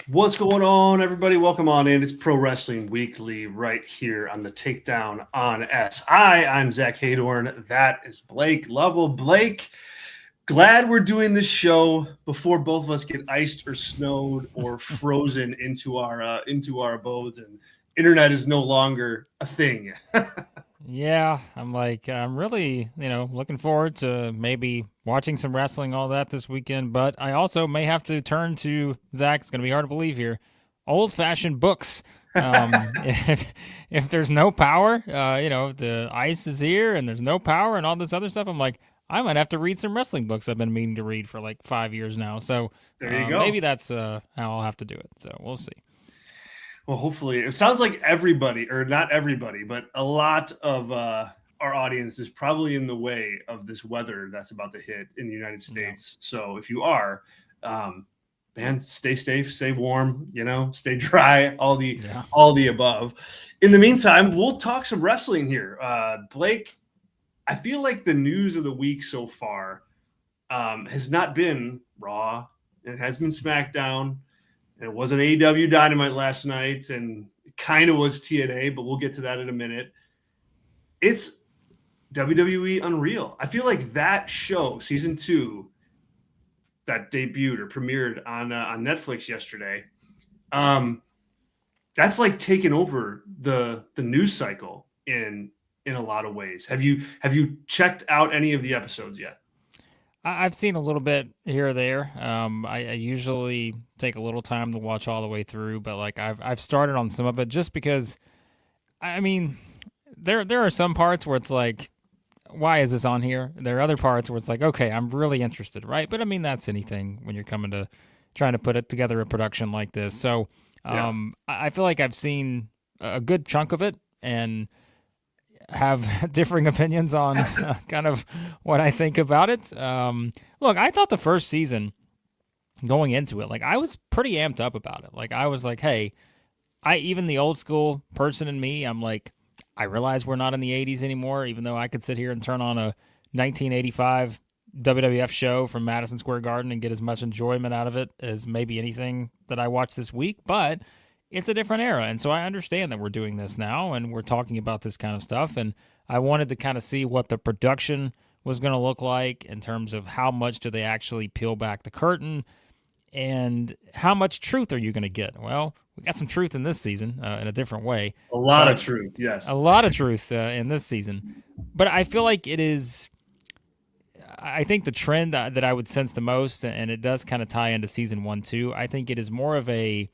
What's going on, everybody? Welcome on in. It's Pro Wrestling Weekly right here on the Takedown on SI. I'm Zach Haydorn. That is Blake Lovell. Blake, glad we're doing this show before both of us get iced or snowed or frozen into our abodes, and internet is no longer a thing. Yeah, I'm really, looking forward to maybe watching some wrestling, all that this weekend. But I also may have to turn to Zach. It's going to be hard to believe here. Old-fashioned books. If there's no power, the ice is here and there's no power and all this other stuff. I'm like, I might have to read some wrestling books I've been meaning to read for like 5 years now. So There you maybe go. that's how I'll have to do it. So we'll see. Well, hopefully, it sounds like everybody, or not everybody, but a lot of our audience is probably in the way of this weather that's about to hit in the United Yeah. States. So if you are, man, stay safe, stay warm, stay dry, Yeah. all the above. In the meantime, we'll talk some wrestling here. Blake, I feel like the news of the week so far has not been Raw. It has been SmackDown. It was an AEW Dynamite last night, and it kind of was TNA, but we'll get to that in a minute. It's WWE Unreal. I feel like that show, season 2, that debuted or premiered on Netflix yesterday, that's like taken over the news cycle in a lot of ways. Have you checked out any of the episodes yet? I've seen a little bit here or there. I usually take a little time to watch all the way through, but like I've started on some of it just because. I mean, there are some parts where it's like, why is this on here? There are other parts where it's like, okay, I'm really interested, right? But I mean, that's anything when you're coming to trying to put it together a production like this. So Yeah. I feel like I've seen a good chunk of it and have differing opinions on kind of what I think about it. Look, I thought the first season going into it, like I was pretty amped up about it. Like I was like, hey, even the old school person in me, I'm like, I realize we're not in the 80s anymore, even though I could sit here and turn on a 1985 WWF show from Madison Square Garden and get as much enjoyment out of it as maybe anything that I watched this week. But it's a different era. And so I understand that we're doing this now and we're talking about this kind of stuff. And I wanted to kind of see what the production was going to look like in terms of how much do they actually peel back the curtain and how much truth are you going to get? Well, we got some truth in this season in a different way, A lot of but truth, yes. a lot of truth in this season. But I feel like it is. I think the trend that I would sense the most, and it does kind of tie into season 1 too. I think it is more of a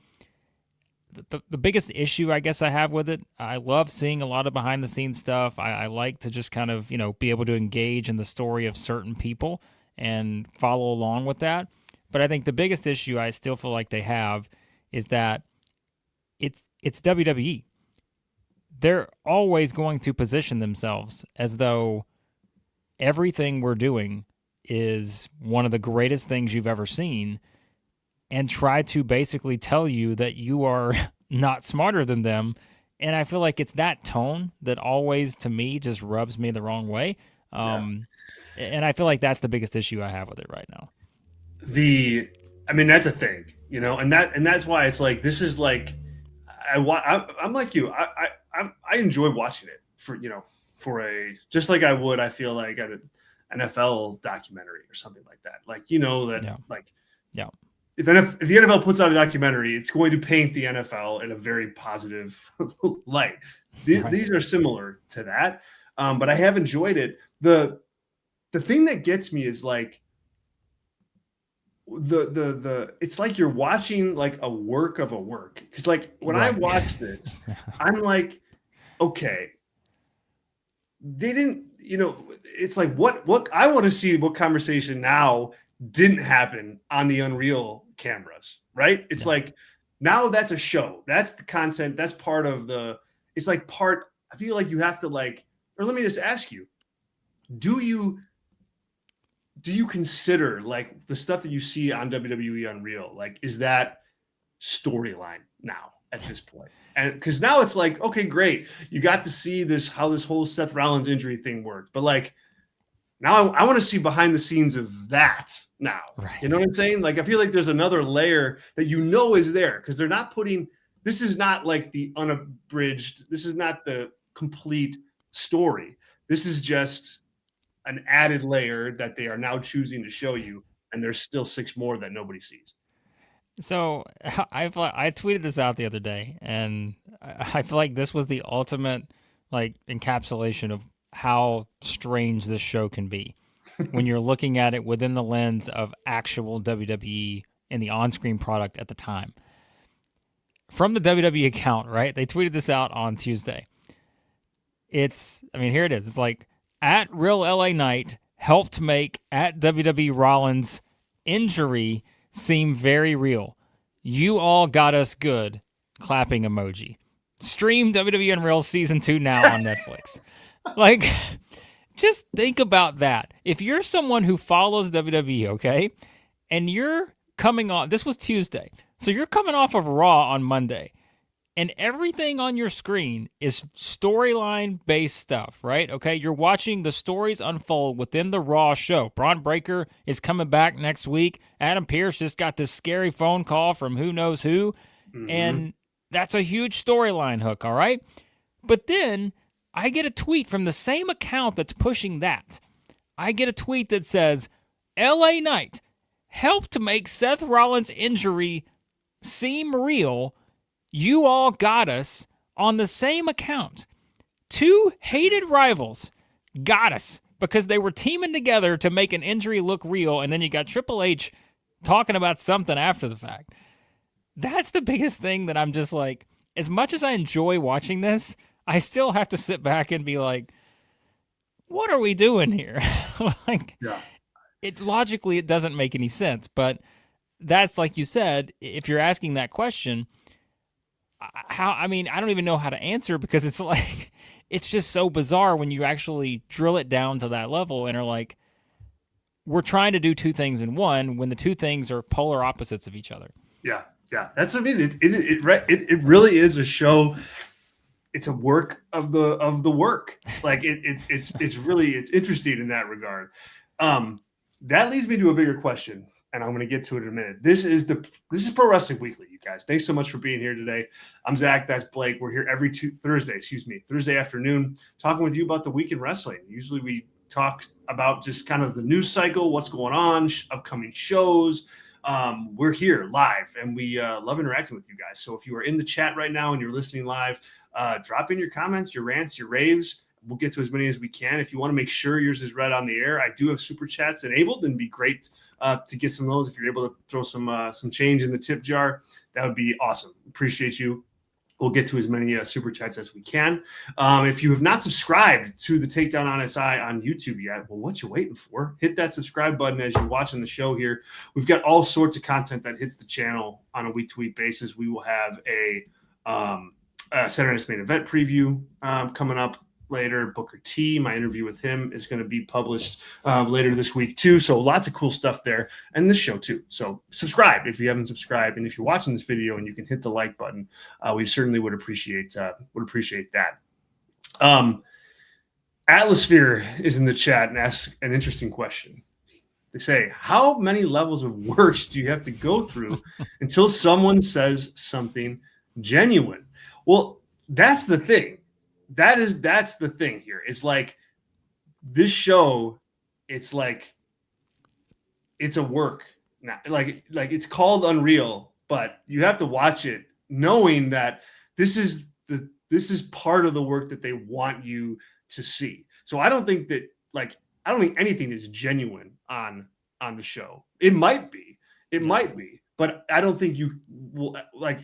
the biggest issue I guess I have with it. I love seeing a lot of behind the scenes stuff. I like to just kind of be able to engage in the story of certain people and follow along with that. But I think the biggest issue I still feel like they have is that it's WWE. They're always going to position themselves as though everything we're doing is one of the greatest things you've ever seen and try to basically tell you that you are not smarter than them. And I feel like it's that tone that always, to me, just rubs me the wrong way. Yeah. And I feel like that's the biggest issue I have with it right now. I mean, that's a thing, and that's why it's like, this is like, I'm like you. I enjoy watching it for a, just like I would, I feel like, at an NFL documentary or something like that. Like, that, Yeah. like, Yeah. if the NFL puts out a documentary, it's going to paint the NFL in a very positive light. Right. These are similar to that, but I have enjoyed it. The thing that gets me is like, the it's like you're watching like a work of a work, because like when I Right. watch this, I'm like, okay, they didn't, it's like, what I want to see, what conversation now didn't happen on the Unreal cameras, right? It's Yeah. like, now that's a show, that's the content, that's part of it's like part, I feel like you have to like, or let me just ask you, do you consider like the stuff that you see on WWE Unreal, like, is that storyline now at this point? And because now it's like, okay, great, you got to see this, how this whole Seth Rollins injury thing worked, but like, Now I want to see behind the scenes of that now. Right. You know what I'm saying? Like, I feel like there's another layer that is there, because they're not putting, this is not like the unabridged, this is not the complete story. This is just an added layer that they are now choosing to show you, and there's still 6 more that nobody sees. So I tweeted this out the other day, and I feel like this was the ultimate like encapsulation of how strange this show can be when you're looking at it within the lens of actual WWE and the on-screen product at the time. From the WWE account, right? They tweeted this out on Tuesday. Here it is. It's like, at Real LA Knight helped make at WWE Rollins injury seem very real. You all got us good. Clapping emoji. Stream WWE Unreal Season 2 now on Netflix. Like, just think about that. If you're someone who follows WWE, okay, and you're coming on, this was Tuesday, so you're coming off of Raw on Monday, and everything on your screen is storyline-based stuff, right? Okay, you're watching the stories unfold within the Raw show. Braun Breaker is coming back next week. Adam Pearce just got this scary phone call from who knows who, and that's a huge storyline hook, all right? But then I get a tweet from the same account that's pushing that. I get a tweet that says, LA Knight helped make Seth Rollins' injury seem real. You all got us, on the same account. 2 hated rivals got us because they were teaming together to make an injury look real, and then you got Triple H talking about something after the fact. That's the biggest thing that I'm just like, as much as I enjoy watching this, I still have to sit back and be like, what are we doing here? Like, Yeah. Logically, it doesn't make any sense. But that's, like you said, if you're asking that question, I don't even know how to answer, because it's like, it's just so bizarre when you actually drill it down to that level and are like, we're trying to do 2 things in one when the 2 things are polar opposites of each other. Yeah. That's, I mean, it really is a show. It's a work of the work. Like, it's really, it's interesting in that regard. That leads me to a bigger question, and I'm going to get to it in a minute. This is Pro Wrestling Weekly, you guys. Thanks so much for being here today. I'm Zach. That's Blake. We're here every Thursday afternoon, talking with you about the week in wrestling. Usually we talk about just kind of the news cycle, what's going on, upcoming shows. We're here live, and we love interacting with you guys. So if you are in the chat right now and you're listening live, drop in your comments, your rants, your raves. We'll get to as many as we can. If you want to make sure yours is read on the air, I do have super chats enabled, and it'd be great to get some of those. If you're able to throw some change in the tip jar, that would be awesome. Appreciate you. We'll get to as many super chats as we can. If you have not subscribed to the Takedown on SI on YouTube yet, well, what you waiting for? Hit that subscribe button as you're watching the show here. We've got all sorts of content that hits the channel on a week-to-week basis. We will have a Saturday Night's Main Event preview coming up later. Booker T, my interview with him is going to be published later this week too. So lots of cool stuff there, and this show too. So subscribe if you haven't subscribed, and if you're watching this video and you can hit the like button, we certainly would appreciate that. Atlasphere is in the chat and asks an interesting question. They say, how many levels of works do you have to go through until someone says something genuine? Well, that's the thing. That's the thing here. It's like, this show, it's like, it's a work now. Like it's called Unreal, but you have to watch it knowing that this is part of the work that they want you to see. So I don't think anything is genuine on the show. It might be, but I don't think you will, like,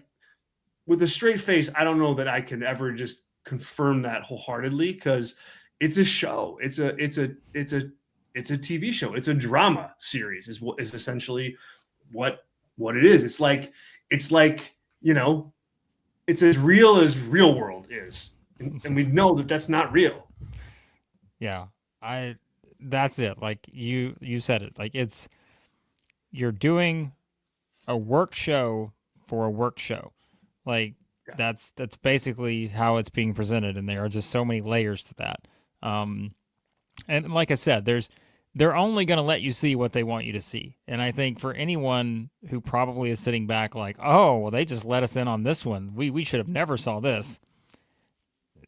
with a straight face. I don't know that I can ever just confirm that wholeheartedly, because it's a show. It's a TV show. It's a drama series is essentially what it is. It's like, you know, it's as real as real world is. And we know that that's not real. Yeah. That's it. Like you said it. Like, you're doing a work show for a work show. Like, yeah. That's basically how it's being presented, and there are just so many layers to that. And like I said, there's they're only going to let you see what they want you to see. And I think for anyone who probably is sitting back like, oh, well, they just let us in on this one. We should have never saw this.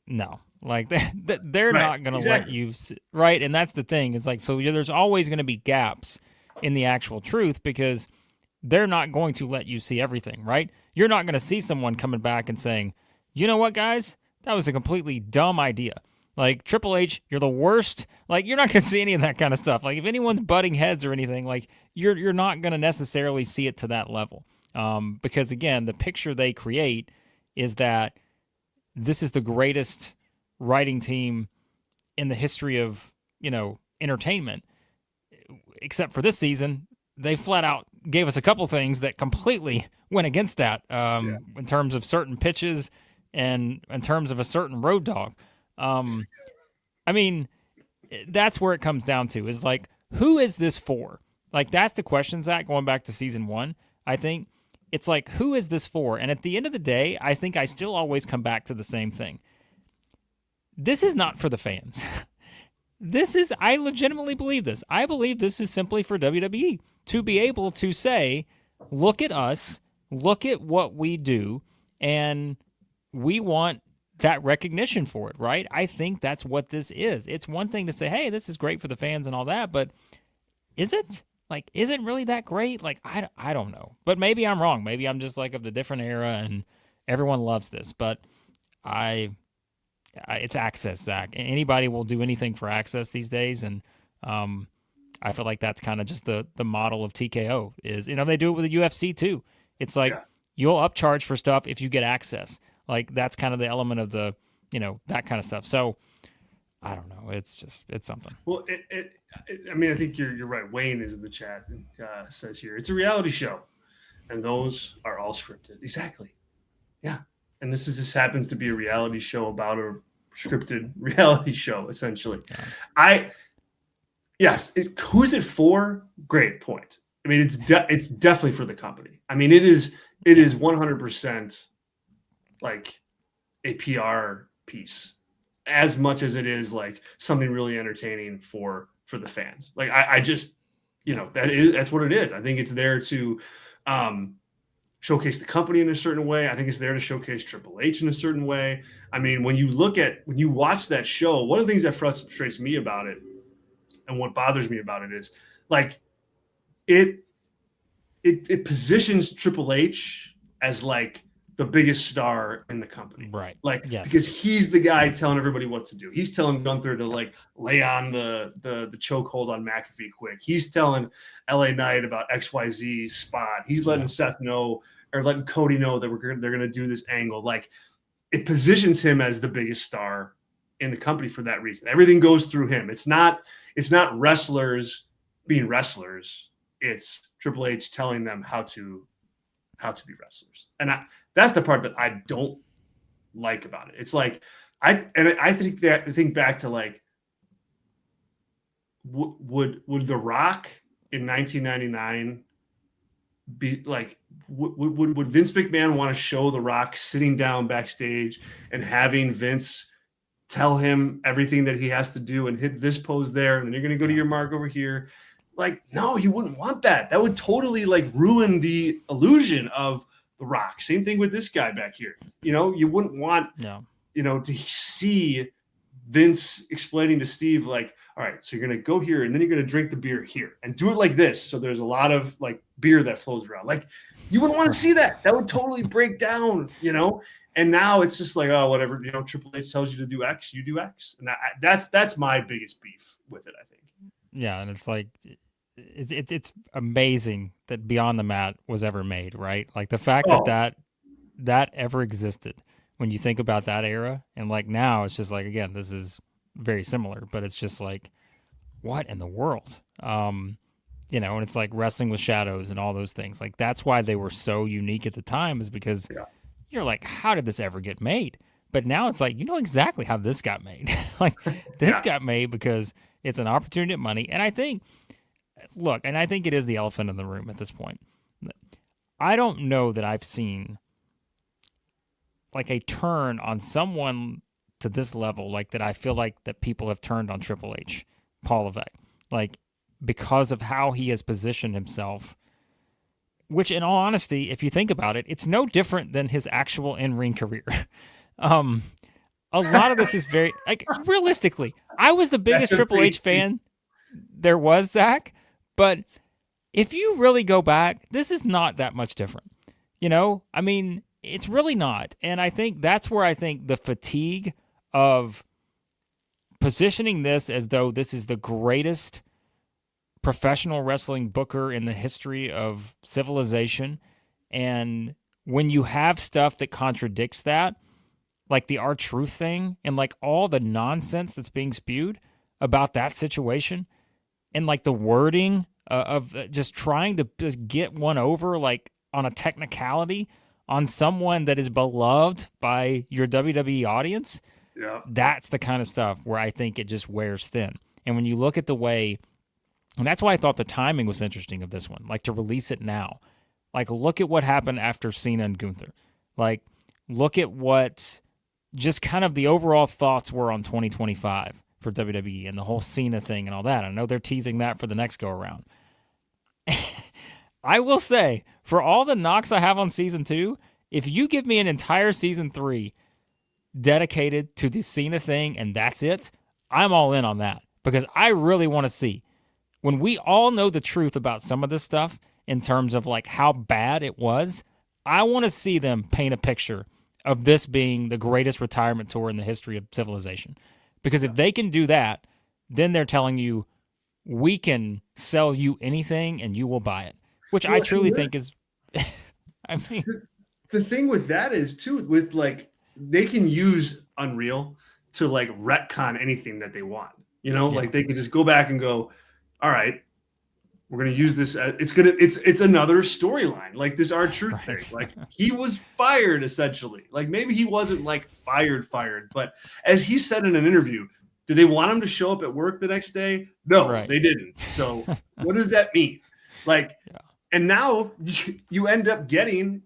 No, like they're Right, not going to let exactly. you see, right. And that's the thing. It's like, so there's always going to be gaps in the actual truth because they're not going to let you see everything, right? You're not going to see someone coming back and saying, you know what, guys, that was a completely dumb idea. Like Triple H, you're the worst. Like you're not going to see any of that kind of stuff. Like if anyone's butting heads or anything, like you're not going to necessarily see it to that level. Because again, the picture they create is that this is the greatest writing team in the history of entertainment. Except for this season, they flat out gave us a couple things that completely went against that in terms of certain pitches and in terms of a certain road dog. I mean, that's where it comes down to is like, who is this for? Like, that's the question, Zach, going back to season 1. I think it's like, who is this for? And at the end of the day, I think I still always come back to the same thing. This is not for the fans. I legitimately believe this. I believe this is simply for WWE to be able to say, look at us, look at what we do, and we want that recognition for it, right? I think that's what this is. It's one thing to say, hey, this is great for the fans and all that, but is it? Like, is it really that great? Like, I don't know. But maybe I'm wrong. Maybe I'm just like of the different era and everyone loves this. But it's access, Zach. Anybody will do anything for access these days. And I feel like that's kind of just the model of TKO is, they do it with the UFC too. It's like you'll upcharge for stuff if you get access. Like that's kind of the element of the, that kind of stuff. So I don't know. It's something. Well, I mean, I think you're right. Wayne is in the chat and says here, it's a reality show. And those are all scripted. Exactly. Yeah. And this happens to be a reality show about a scripted reality show, essentially. Yeah. Who is it for? Great point. I mean, it's definitely for the company. I mean, it is 100% like a PR piece as much as it is like something really entertaining for the fans. Like I just, that's what it is. I think it's there to showcase the company in a certain way. I think it's there to showcase Triple H in a certain way. I mean, when you watch that show, one of the things that frustrates me about it and what bothers me about it is like it positions Triple H as like the biggest star in the company. Right. Like, yes. Because he's the guy telling everybody what to do. He's telling Gunther to like lay on the chokehold on McAfee quick. He's telling LA Knight about XYZ spot. He's letting Seth know or letting Cody know that they're going to do this angle. Like it positions him as the biggest star in the company for that reason. Everything goes through him. It's not wrestlers being wrestlers. It's Triple H telling them how to be wrestlers. And that's the part that I don't like about it. It's like I think back to like would The Rock in 1999 be like would Vince McMahon want to show The Rock sitting down backstage and having Vince tell him everything that he has to do and hit this pose there and then you're going to go to your mark over here? Like, no, you wouldn't want that. That would totally like ruin the illusion of The Rock. Same thing with this guy back here. You wouldn't want, to see Vince explaining to Steve, like, all right, so you're going to go here and then you're going to drink the beer here and do it like this. So there's a lot of like beer that flows around. Like you wouldn't want to see that. That would totally break down, And now it's just like, oh, whatever, Triple H tells you to do X, you do X. And that's my biggest beef with it, I think. Yeah, and it's like it's amazing that Beyond the Mat was ever made, right? Like the fact that ever existed when you think about that era, and like now it's just like, again, this is very similar, but it's just like, what in the world? And it's like Wrestling with Shadows and all those things. Like that's why they were so unique at the time, is because you're like, how did this ever get made? But now it's like, exactly how this got made. Like this got made because it's an opportunity at money. And I think it is the elephant in the room at this point. I don't know that I've seen like a turn on someone to this level, like that I feel like that people have turned on Triple H, Paul Levesque. Like because of how he has positioned himself, which in all honesty, if you think about it, it's no different than his actual in-ring career. um, a lot of this is very, like, realistically, I was the biggest Triple H fan there was, Zach, but if you really go back, this is not that much different. I mean, it's really not. And I think that's where I think the fatigue of positioning this as though this is the greatest professional wrestling booker in the history of civilization. And when you have stuff that contradicts that, like the R-Truth thing and like all the nonsense that's being spewed about that situation and like the wording of just trying to just get one over like on a technicality on someone that is beloved by your WWE audience, that's the kind of stuff where I think it just wears thin. And when you look at the way, and that's why I thought the timing was interesting of this one, like to release it now. Like, look at what happened after Cena and Gunther. Like, look at what just kind of the overall thoughts were on 2025 for WWE and the whole Cena thing and all that. I know they're teasing that for the next go-around. I will say, for all the knocks I have on Season 2, if you give me an entire Season 3 dedicated to the Cena thing and that's it, I'm all in on that. Because I really want to see, when we all know the truth about some of this stuff in terms of like how bad it was, I want to see them paint a picture of this being the greatest retirement tour in the history of civilization. Because if they can do that, then they're telling you, we can sell you anything and you will buy it. Which I truly think is, I mean. The thing with that is, too, with like, they can use Unreal to like retcon anything that they want. Like they can just go back and go, all right, we're going to use this. It's another storyline, like this R-Truth thing. Like, he was fired, essentially. Like, maybe he wasn't like fired, but as he said in an interview, did they want him to show up at work the next day? No, they didn't. So what does that mean? Like, and now you end up getting,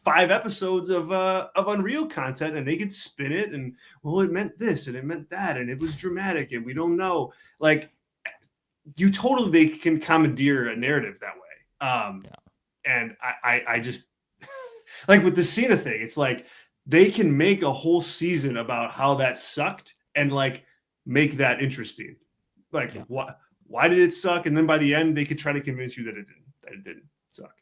5 episodes of Unreal content, and they could spin it and, well, it meant this and it meant that, and it was dramatic and we don't know. Like, they can commandeer a narrative that way. And I just like with the Cena thing, it's like they can make a whole season about how that sucked and like make that interesting. Like, why did it suck? And then by the end, they could try to convince you that it didn't suck.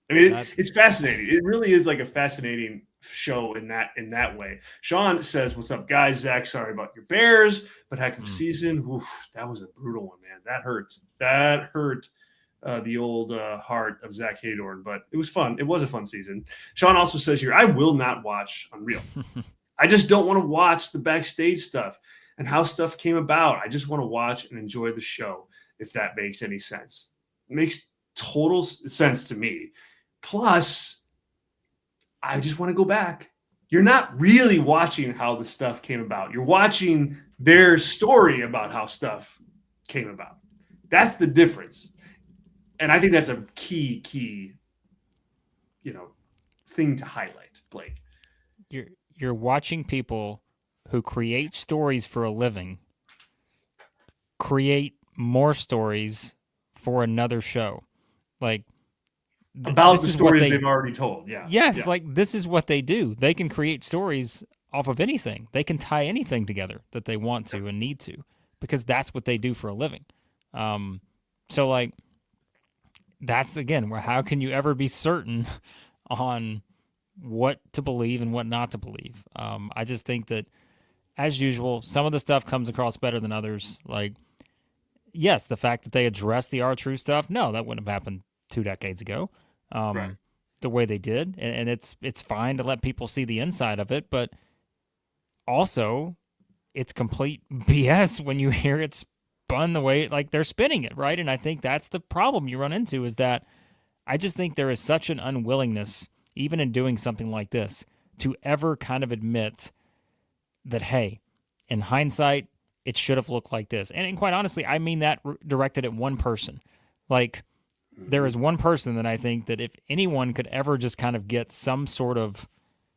I mean, it's fascinating. It really is like a fascinating show in that way. Sean says, "What's up, guys? Zach, sorry about your Bears, but heck of a season. Oof, that was a brutal one, man. That hurt. That hurt the old heart of Zach Haydorn, but it was fun. It was a fun season." Sean also says here, "I will not watch Unreal. I just don't want to watch the backstage stuff and how stuff came about. I just want to watch and enjoy the show, if that makes any sense." It makes total sense to me. Plus, I just want to go back. You're not really watching how the stuff came about. You're watching their story about how stuff came about. That's the difference. And I think that's a key, thing to highlight, Blake. You're watching people who create stories for a living create more stories for another show. Like, about the story they've already told. Yes, like this is what they do. They can create stories off of anything. They can tie anything together that they want to and need to, because that's what they do for a living. So like, that's again where how can you ever be certain on what to believe and what not to believe? I just think that, as usual, some of the stuff comes across better than others. Like, yes, the fact that they addressed the R-Truth stuff, no, that wouldn't have happened 2 decades ago. The way they did, and it's fine to let people see the inside of it, but also it's complete BS when you hear it spun the way like they're spinning it, right? And I think that's the problem you run into, is that I just think there is such an unwillingness, even in doing something like this, to ever kind of admit that, hey, in hindsight, it should have looked like this. And quite honestly, I mean that directed at one person. Like, there is one person that I think that if anyone could ever just kind of get some sort of,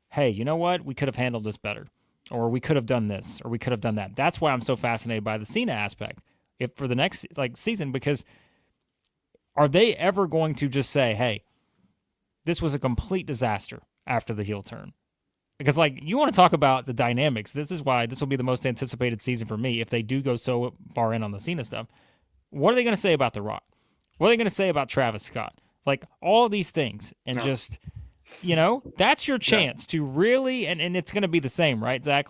hey, you know what? We could have handled this better, or we could have done this, or we could have done that. That's why I'm so fascinated by the Cena aspect. if for the next season, because are they ever going to just say, hey, this was a complete disaster after the heel turn? Because you want to talk about the dynamics. This is why this will be the most anticipated season for me if they do go so far in on the Cena stuff. What are they going to say about The Rock? What are they going to say about Travis Scott? All these things. And just, that's your chance to really, and it's going to be the same, right, Zach?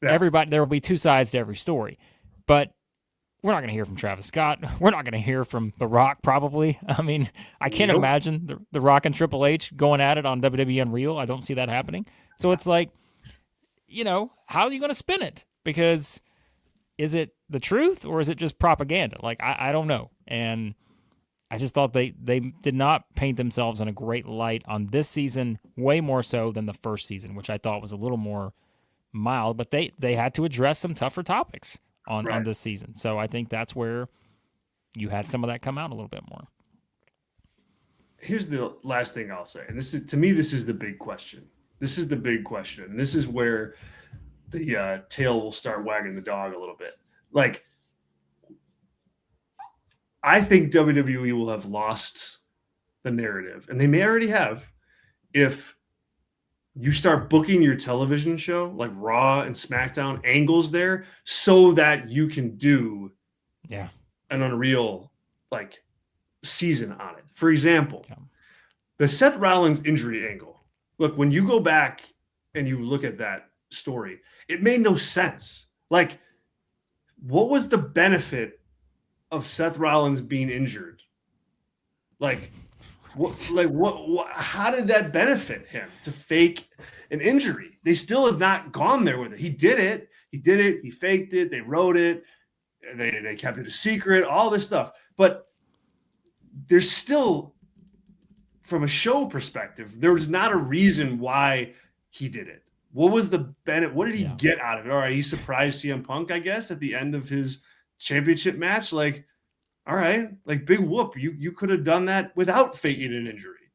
Everybody, there will be two sides to every story. But we're not going to hear from Travis Scott. We're not going to hear from The Rock, probably. I mean, I can't imagine the Rock and Triple H going at it on WWE Unreal. I don't see that happening. So it's how are you going to spin it? Because is it the truth or is it just propaganda? I don't know. And I just thought they did not paint themselves in a great light on this season, way more so than the first season, which I thought was a little more mild. But they had to address some tougher topics on this season. So I think that's where you had some of that come out a little bit more. Here's the last thing I'll say. And this is, to me, this is the big question. This is the big question. And this is where the tail will start wagging the dog a little bit. I think WWE will have lost the narrative, and they may already have, if you start booking your television show, like Raw and SmackDown angles there, so that you can do an Unreal season on it. For example, the Seth Rollins injury angle. Look, when you go back and you look at that story, it made no sense. What was the benefit of Seth Rollins being injured? How did that benefit him to fake an injury? They still have not gone there with it. He did it. He faked it. They wrote it. They kept it a secret, all this stuff. But there's still, from a show perspective, there was not a reason why he did it. What was the benefit? What did he get out of it? All right, he surprised CM Punk, I guess, at the end of his championship match. All right, big whoop. You could have done that without faking an injury.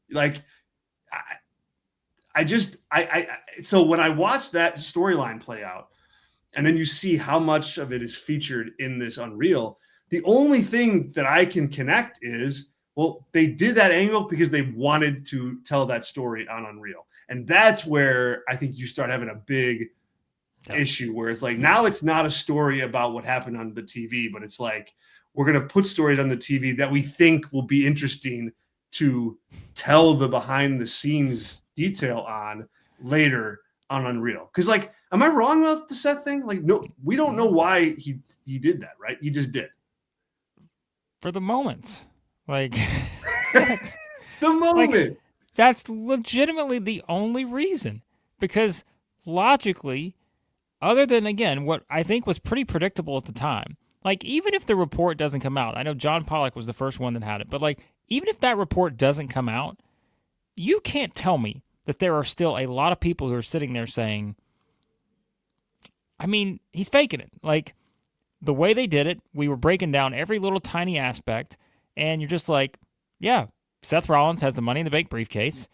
So when I watch that storyline play out, and then you see how much of it is featured in this Unreal, the only thing that I can connect is, well, they did that angle because they wanted to tell that story on Unreal. And that's where I think you start having a big issue, where it's now it's not a story about what happened on the TV, but it's we're going to put stories on the TV that we think will be interesting to tell the behind the scenes detail on later on Unreal. Because am I wrong about the Seth thing? No, we don't know why he did that, right? He just did. For the moment. The moment. That's legitimately the only reason. Because logically, other than, again, what I think was pretty predictable at the time, even if the report doesn't come out, I know John Pollock was the first one that had it, but even if that report doesn't come out, you can't tell me that there are still a lot of people who are sitting there saying, I mean, he's faking it. The way they did it, we were breaking down every little tiny aspect, and you're just yeah, Seth Rollins has the Money in the Bank briefcase.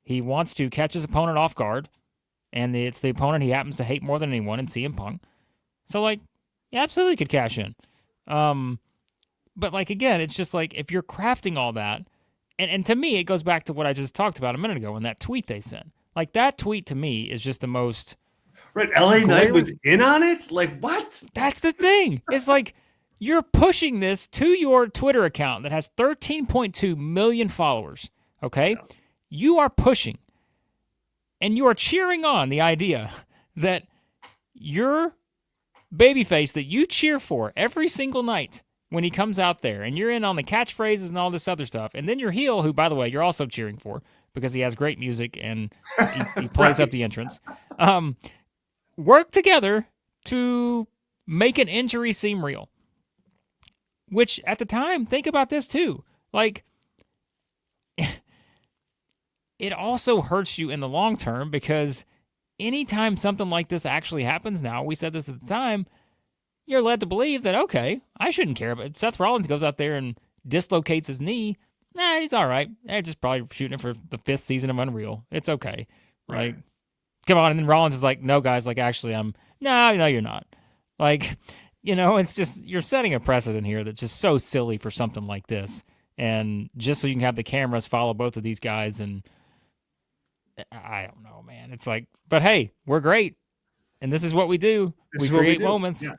He wants to catch his opponent off guard, and it's the opponent he happens to hate more than anyone in CM Punk. So, you absolutely could cash in. But, again, it's just if you're crafting all that, and to me, it goes back to what I just talked about a minute ago in that tweet they sent. That tweet to me is just the most... Right, LA Knight was in on it? What? That's the thing. It's you're pushing this to your Twitter account that has 13.2 million followers, okay? Yeah. You are pushing, and you are cheering on the idea that your babyface that you cheer for every single night when he comes out there, and you're in on the catchphrases and all this other stuff, and then your heel, who, by the way, you're also cheering for because he has great music and he plays up the entrance, work together to make an injury seem real. Which, at the time, think about this too. It also hurts you in the long term, because anytime something like this actually happens now, we said this at the time, you're led to believe that, okay, I shouldn't care. But Seth Rollins goes out there and dislocates his knee. Nah, he's all right. They're just probably shooting it for the 5th season of Unreal. It's okay. Come on. And then Rollins is no, guys, actually, no, you're not. it's just you're setting a precedent here that's just so silly for something like this, and just so you can have the cameras follow both of these guys, and I don't know, man. It's like, but hey, we're great, and this is what we do. We create moments. Yeah.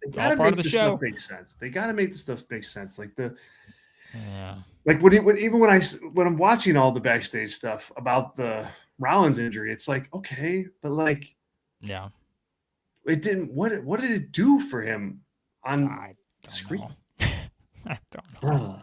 It's all part of the show. Stuff make sense. They got to make the stuff make sense. Like yeah. Like when I'm watching all the backstage stuff about the Rollins injury, it's like, okay, but like, yeah, it didn't. What did it do for him on screen? I don't know.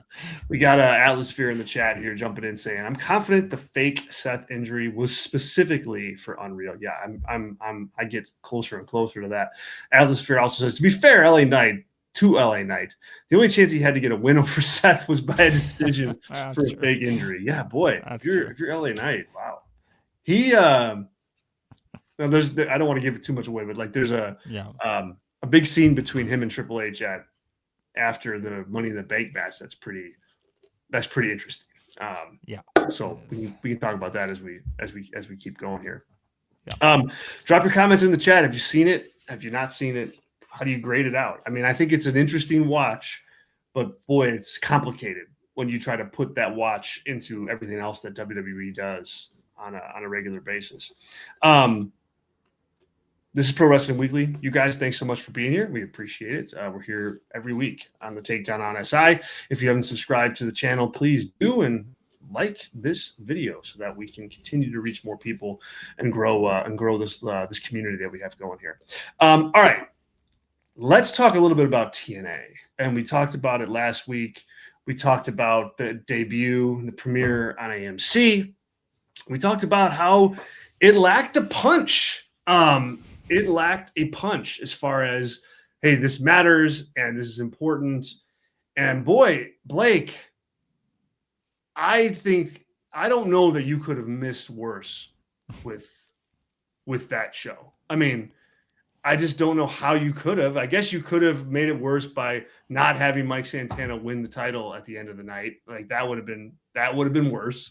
We got Atlasphere in the chat here jumping in saying, "I'm confident the fake Seth injury was specifically for Unreal." Yeah, I get closer and closer to that. Atlasphere also says, to be fair, LA Knight. The only chance he had to get a win over Seth was by a decision for a fake injury. Yeah, boy, if you're LA Knight, wow. He I don't want to give it too much away, but like there's a big scene between him and Triple H after the Money in the Bank match. That's pretty interesting. So we can talk about that as we keep going here. Yeah. Drop your comments in the chat. Have you seen it? Have you not seen it? How do you grade it out? I mean, I think it's an interesting watch, but boy, it's complicated when you try to put that watch into everything else that WWE does on a regular basis. This is Pro Wrestling Weekly. You guys, thanks so much for being here. We appreciate it. We're here every week on the Takedown on SI. If you haven't subscribed to the channel, please do, and like this video so that we can continue to reach more people and grow this community that we have going here. All right. Let's talk a little bit about TNA. And we talked about it last week. We talked about the debut, the premiere on AMC. We talked about how it lacked a punch. It lacked a punch as far as, hey, this matters and this is important. And boy, Blake, I don't know that you could have missed worse with that show. I mean, I just don't know how you could have. I guess you could have made it worse by not having Mike Santana win the title at the end of the night. Like that would have been worse.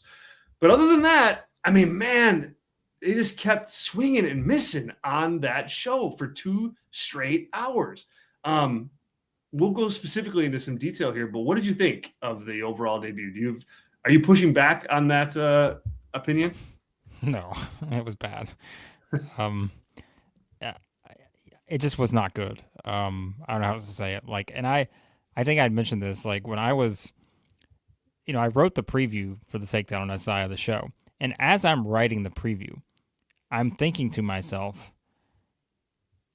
But other than that, I mean, man, they just kept swinging and missing on that show for 2 straight hours. We'll go specifically into some detail here, but what did you think of the overall debut? Are you pushing back on that opinion? No, it was bad. It just was not good. I don't know how else to say it. Like, and I think I'd mentioned this, like when I was, I wrote the preview for the Takedown on SI of the show. And as I'm writing the preview, I'm thinking to myself,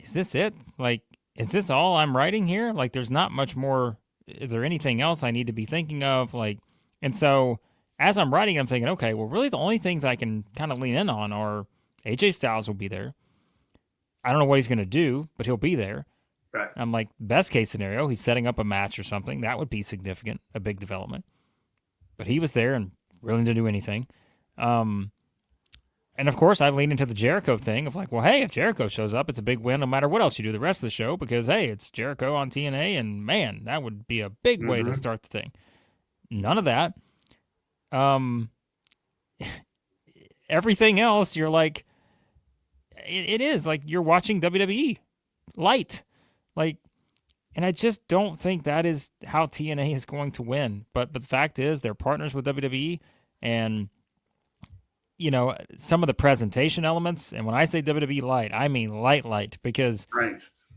is this it? Like, is this all I'm writing here? Like, there's not much more. Is there anything else I need to be thinking of? Like, and so as I'm writing, I'm thinking, okay, well, really the only things I can kind of lean in on are AJ Styles will be there. I don't know what he's going to do, but he'll be there. Right. I'm like, best case scenario, he's setting up a match or something. That would be significant, a big development. But he was there and willing to do anything. And of course, I lean into the Jericho thing of like, well, hey, if Jericho shows up, it's a big win no matter what else you do the rest of the show because, hey, it's Jericho on TNA, and man, that would be a big way to start the thing. None of that. Everything else, you're like, it is like you're watching WWE light. Like, and I just don't think that is how TNA is going to win. But the fact is they're partners with WWE, and some of the presentation elements, and when I say WWE light, I mean light, because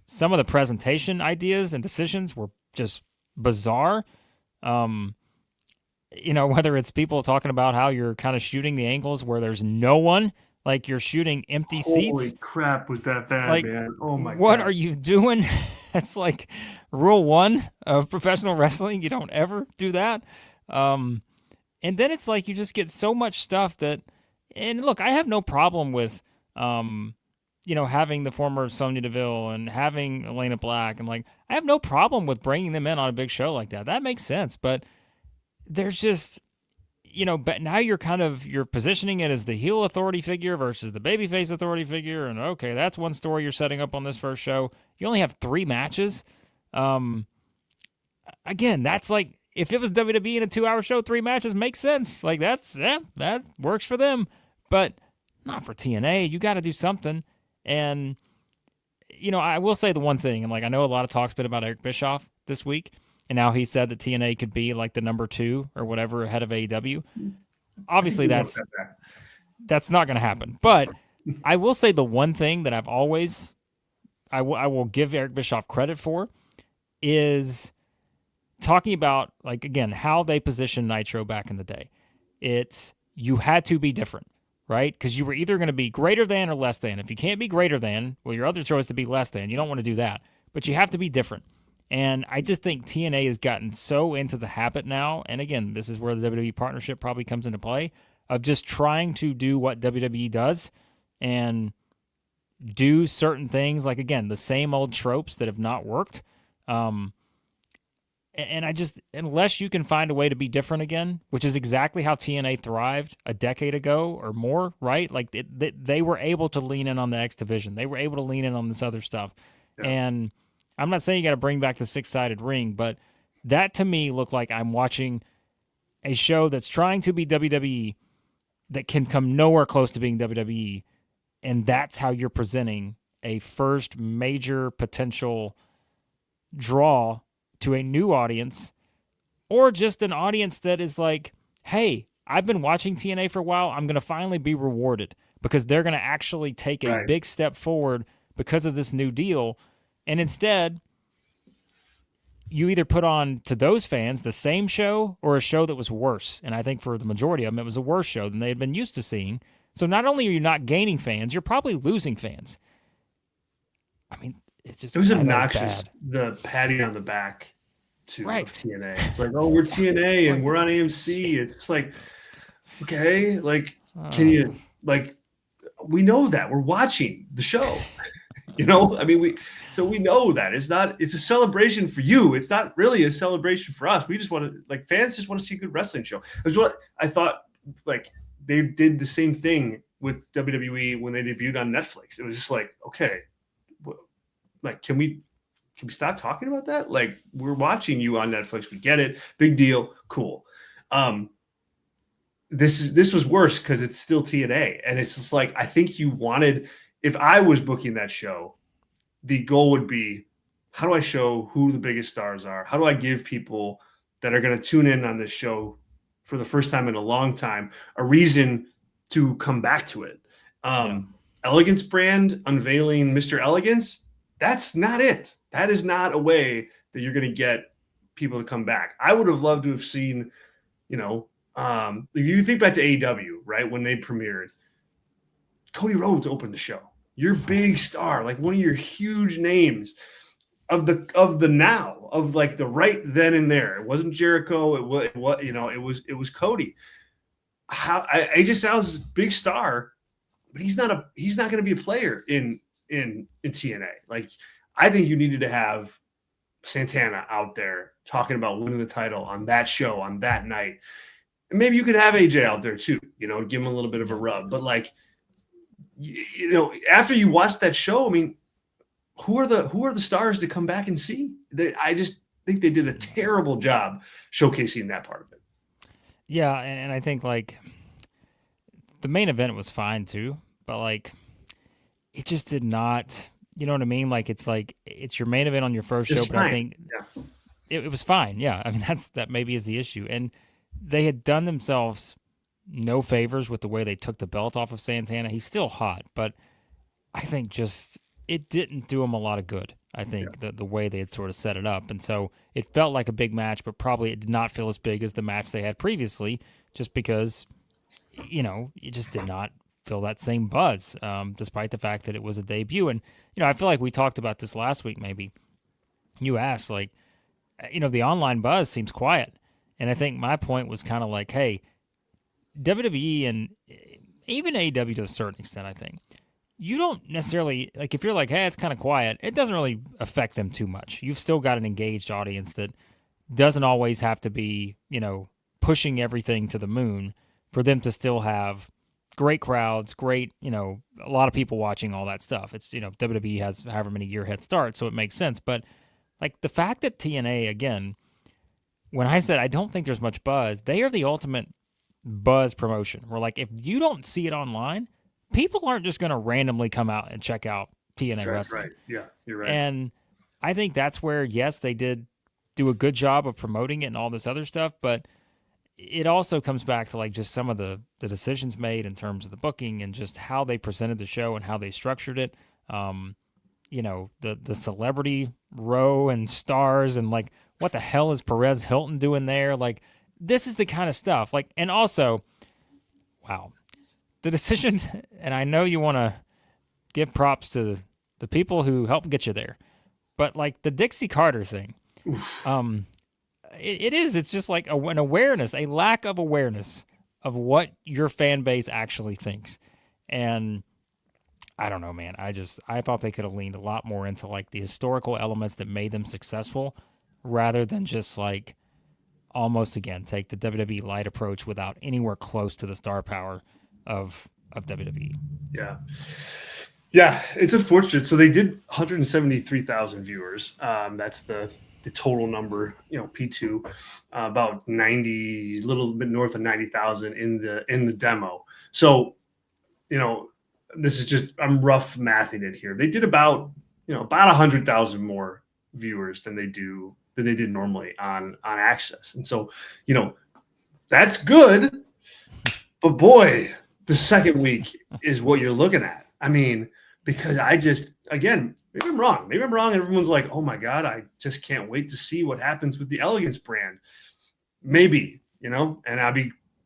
some of the presentation ideas and decisions were just bizarre. Whether it's people talking about how you're kind of shooting the angles where there's no one, like you're shooting empty seats. Holy crap, was that bad, like, man? Oh my God. What are you doing? That's like rule 1 of professional wrestling. You don't ever do that. And then it's like you just get so much stuff that, and look, I have no problem with, having the former Sonya Deville and having Elena Black, and like, I have no problem with bringing them in on a big show like that. That makes sense. But there's just, but now you're positioning it as the heel authority figure versus the babyface authority figure. And okay, that's one story you're setting up on this first show. You only have 3 matches. Again, that's like, if it was WWE in a 2-hour show, 3 matches makes sense. Like that works for them, but not for TNA. You got to do something. And I will say the one thing, and like I know a lot of talk's been about Eric Bischoff this week, and now he said that TNA could be like the number 2 or whatever ahead of AEW. Obviously, that's not going to happen. But I will say the one thing that I will give Eric Bischoff credit for is talking about, like, again, how they positioned Nitro back in the day. You had to be different, right? Because you were either going to be greater than or less than. If you can't be greater than, well, your other choice is to be less than. You don't want to do that. But you have to be different. And I just think TNA has gotten so into the habit now, and again, this is where the WWE partnership probably comes into play, of just trying to do what WWE does and do certain things, like, again, the same old tropes that have not worked. And I just, unless you can find a way to be different again, which is exactly how TNA thrived a decade ago or more, right? Like they were able to lean in on the X division. They were able to lean in on this other stuff. Yeah. And I'm not saying you got to bring back the 6-sided ring, but that to me looked like I'm watching a show that's trying to be WWE that can come nowhere close to being WWE. And that's how you're presenting a first major potential draw to a new audience, or just an audience that is like, hey, I've been watching TNA for a while. I'm going to finally be rewarded because they're going to actually take a big step forward because of this new deal. And instead, you either put on to those fans the same show or a show that was worse. And I think for the majority of them, it was a worse show than they had been used to seeing. So not only are you not gaining fans, you're probably losing fans. I mean, it was obnoxious, the patting on the back to TNA. It's like, oh, we're TNA and we're on AMC. It's just like, okay, like, can you, like, we know that we're watching the show. I mean, we know that it's a celebration for you. It's not really a celebration for us. We just want to, like, fans just want to see a good wrestling show. It was what I thought, like, they did the same thing with WWE when they debuted on Netflix. It was just like, okay, like, can we stop talking about that? Like, we're watching you on Netflix. We get it. Big deal. Cool. This was worse because it's still TNA. And it's just like, I think you wanted, if I was booking that show, the goal would be, how do I show who the biggest stars are? How do I give people that are going to tune in on this show for the first time in a long time a reason to come back to it? Elegance brand unveiling Mr. Elegance, that's not it. That is not a way that you're going to get people to come back. I would have loved to have seen, you think back to AEW, right? When they premiered, Cody Rhodes opened the show. Your big star, like one of your huge names of the now, of like the right then and there. It wasn't Jericho. It was Cody. AJ Styles is a big star, but he's not going to be a player in TNA. Like, I think you needed to have Santana out there talking about winning the title on that show on that night. And maybe you could have AJ out there too, give him a little bit of a rub. But like, after you watch that show, I mean, who are the stars to come back and see? I just think they did a terrible job showcasing that part of it. Yeah, and I think, like, the main event was fine too, but like, it just did not. You know what I mean? Like, it's your main event on your first show, but I think it was fine. Yeah, I mean, that maybe is the issue, and they had done themselves no favors with the way they took the belt off of Santana. He's still hot, but I think just it didn't do him a lot of good. I think the way they had sort of set it up, and so it felt like a big match, but probably it did not feel as big as the match they had previously, just because it just did not feel that same buzz, despite the fact that it was a debut. And I feel like we talked about this last week. Maybe you asked, like, the online buzz seems quiet, and I think my point was kind of like, hey, WWE and even AEW to a certain extent, I think you don't necessarily, like, if you're like, hey, it's kind of quiet, it doesn't really affect them too much. You've still got an engaged audience that doesn't always have to be, pushing everything to the moon for them to still have great crowds, great, a lot of people watching all that stuff. It's, WWE has however many year head start, so it makes sense. But like, the fact that TNA, again, when I said I don't think there's much buzz, they are the ultimate buzz promotion. Where, like, if you don't see it online, people aren't just going to randomly come out and check out TNA That's wrestling. right. Yeah, you're right. And I think that's where, yes, they did do a good job of promoting it and all this other stuff, but it also comes back to like just some of the decisions made in terms of the booking and just how they presented the show and how they structured it. Um, the celebrity row and stars and like what the hell is Perez Hilton doing there? Like this is the kind of stuff. Like, and also, wow, the decision. And I know you want to give props to the people who helped get you there, but like the Dixie Carter thing, um, it is. It's just like an awareness, a lack of awareness of what your fan base actually thinks, and I don't know, man. I thought they could have leaned a lot more into like the historical elements that made them successful, rather than just like almost again take the WWE light approach without anywhere close to the star power of WWE. Yeah. Yeah, it's unfortunate. So they did 173,000 viewers. That's the total number, P2, about 90, a little bit north of 90,000 in the demo. So, this is just, I'm rough mathing it here. They did about 100,000 more viewers than they did normally on Access. And so, that's good. But boy, the second week is what you're looking at. I mean, because again, maybe I'm wrong. Maybe I'm wrong. Everyone's like, oh my God, I just can't wait to see what happens with the Elegance brand. Maybe, and I'll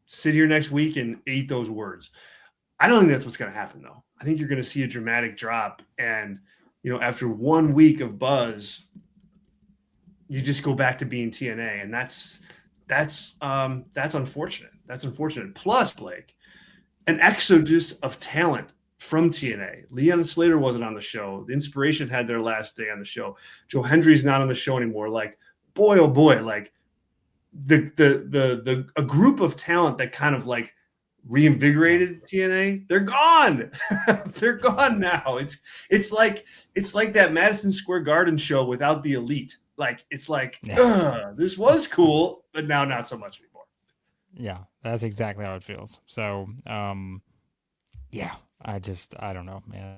sit here next week and eat those words. I don't think that's what's going to happen, though. I think you're going to see a dramatic drop. And, after 1 week of buzz, you just go back to being TNA. And that's unfortunate. That's unfortunate. Plus, Blake, an exodus of talent from TNA. Leon Slater wasn't on the show. The Inspiration had their last day on the show. Joe Hendry's not on the show anymore. Like, boy, oh boy, like a group of talent that kind of like reinvigorated TNA, they're gone. They're gone now. It's like that Madison Square Garden show without the Elite. Like, it's like, this was cool, but now not so much anymore. Yeah, that's exactly how it feels. So, yeah, I don't know, man.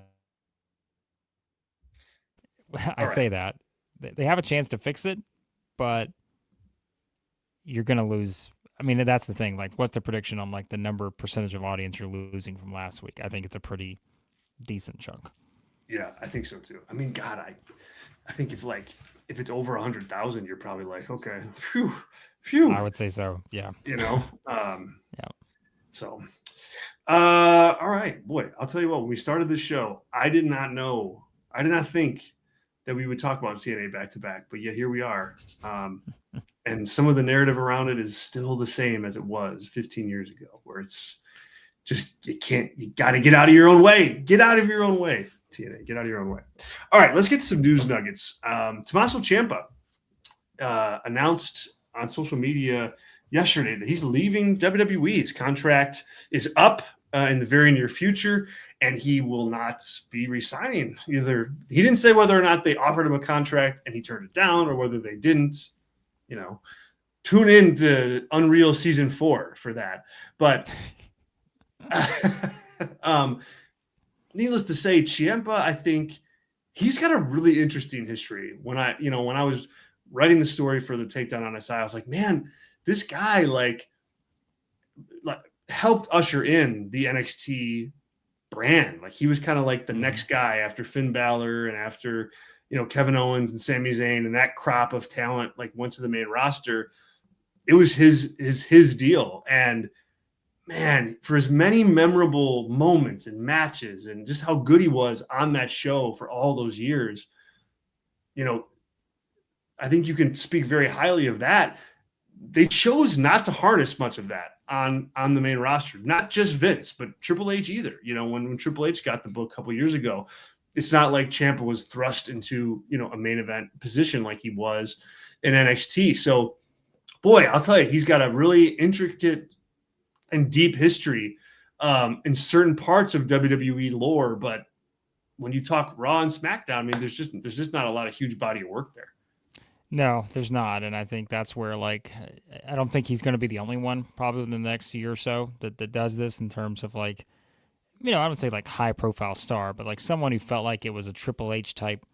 I say that they have a chance to fix it, but you're going to lose. I mean, that's the thing. Like, what's the prediction on like the percentage of audience you're losing from last week? I think it's a pretty decent chunk. Yeah, I think so too. I mean, God, I think if it's over 100,000, you're probably like, okay, phew. I would say so. Yeah. Yeah. So, all right, boy, I'll tell you what, when we started this show, I did not think that we would talk about TNA back to back, but yet here we are. And some of the narrative around it is still the same as it was 15 years ago, where it's just, you got to get out of your own way. Get out of your own way, TNA. Get out of your own way. All right, let's get to some news nuggets. Tommaso Ciampa announced on social media yesterday that he's leaving WWE. His contract is up in the very near future, and he will not be resigning. He didn't say whether or not they offered him a contract and he turned it down, or whether they didn't. Tune in to Unreal Season 4 for that. But needless to say, Ciampa, I think he's got a really interesting history. When I was writing the story for the Takedown on SI, I was like, man, this guy like helped usher in the NXT brand. Like, he was kind of like the next guy after Finn Balor and after Kevin Owens and Sami Zayn, and that crop of talent like went to the main roster. It was his deal. And man, for as many memorable moments and matches and just how good he was on that show for all those years, I think you can speak very highly of that. They chose not to harness much of that on the main roster, not just Vince, but Triple H either. When Triple H got the book a couple of years ago, it's not like Ciampa was thrust into, a main event position like he was in NXT. So, boy, I'll tell you, he's got a really intricate and deep history in certain parts of WWE lore. But when you talk Raw and SmackDown, I mean, there's just not a lot of huge body of work there. No, there's not. And I think that's where, like, I don't think he's going to be the only one probably in the next year or so that does this in terms of, like, I don't say like high profile star, but like someone who felt like it was a Triple H type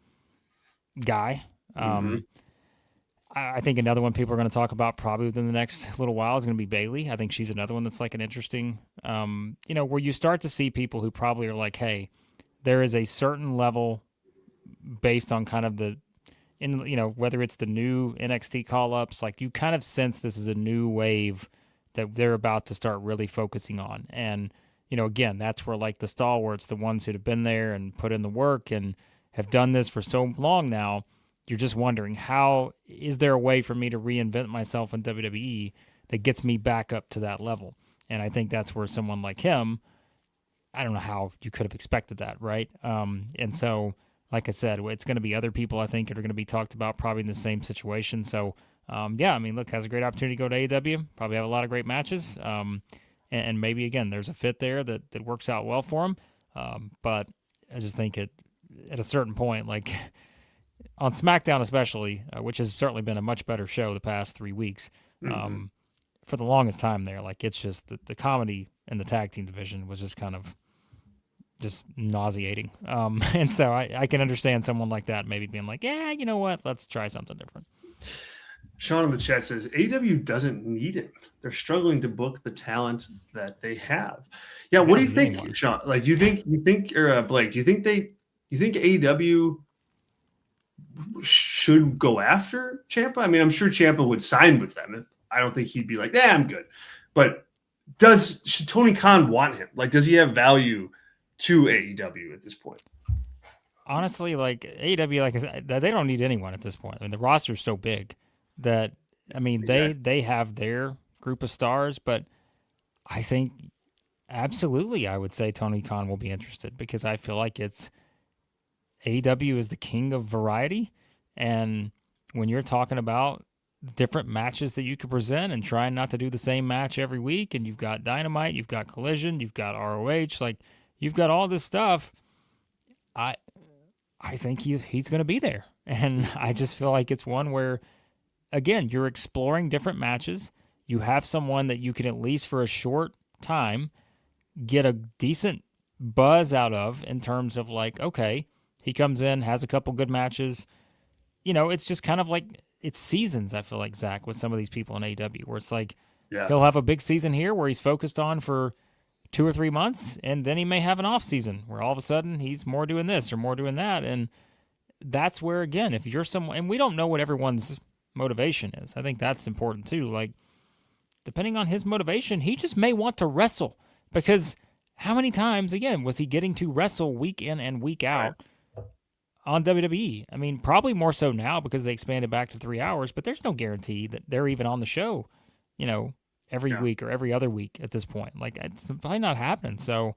guy. Hmm. I think another one people are going to talk about probably within the next little while is going to be Bailey. I think she's another one that's like an interesting, where you start to see people who probably are like, hey, there is a certain level based on kind of whether it's the new NXT call ups, like you kind of sense this is a new wave that they're about to start really focusing on. And, again, that's where like the stalwarts, the ones who have been there and put in the work and have done this for so long now, you're just wondering, how is there a way for me to reinvent myself in WWE that gets me back up to that level? And I think that's where someone like him, I don't know how you could have expected that, right? And so, like I said, it's going to be other people I think that are going to be talked about probably in the same situation. So, yeah, I mean, look, has a great opportunity to go to AEW, probably have a lot of great matches. And maybe, again, there's a fit there that works out well for him. But I just think at a certain point, like on SmackDown especially, which has certainly been a much better show the past 3 weeks, Hmm. for the longest time there, like it's just the comedy in the tag team division was just kind of just nauseating. And so I can understand someone like that maybe being like, yeah, you know what, let's try something different. Sean in the chat says AEW doesn't need him. They're struggling to book the talent that they have. Yeah, They what do don't you need think, anyone. Sean? Like, or Blake? Do you think AEW should go after Ciampa? I mean, I'm sure Ciampa would sign with them. I don't think he'd be like, "Yeah, I'm good." But should Tony Khan want him? Like, does he have value to AEW at this point? Honestly, like AEW, like I said, they don't need anyone at this point. I mean, the roster's so big that I mean Exactly. they have their group of stars, but I think absolutely I would say Tony Khan will be interested because I feel like it's AEW is the king of variety. And when you're talking about different matches that you could present and trying not to do the same match every week, and you've got Dynamite, you've got Collision, you've got ROH, like you've got all this stuff, I I think he's going to be there. And I just feel like it's one where, again, you're exploring different matches. You have someone that you can at least for a short time get a decent buzz out of in terms of like, okay, he comes in, has a couple good matches. It's just kind of like it's seasons, I feel like, Zach, with some of these people in AEW, where it's like Yeah. he'll have a big season here where he's focused on for 2 or 3 months, and then he may have an off season where all of a sudden he's more doing this or more doing that. And that's where, again, if you're someone, and we don't know what everyone's motivation is, I think that's important too. Like, depending on his motivation, he just may want to wrestle because how many times, again, was he getting to wrestle week in and week Right. out on WWE? I mean, probably more so now because they expanded back to 3 hours, but there's no guarantee that they're even on the show, you know, every Yeah. week or every other week at this point. Like, it's probably not happening. So,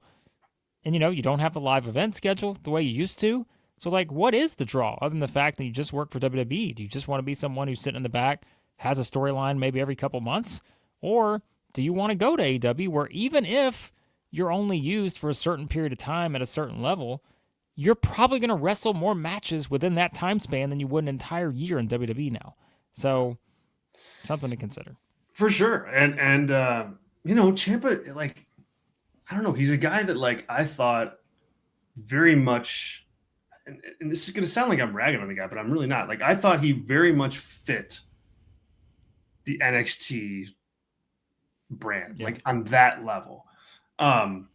and you don't have the live event schedule the way you used to. So, like, what is the draw other than the fact that you just work for WWE? Do you just want to be someone who's sitting in the back, has a storyline maybe every couple months? Or do you want to go to AEW where even if you're only used for a certain period of time at a certain level, you're probably going to wrestle more matches within that time span than you would an entire year in WWE now. So, something to consider. For sure. And Champa, like, I don't know, he's a guy that like I thought very much, and this is gonna sound like I'm ragging on the guy, but I'm really not. Like, I thought he very much fit the NXT brand, Yeah. like on that level. Um,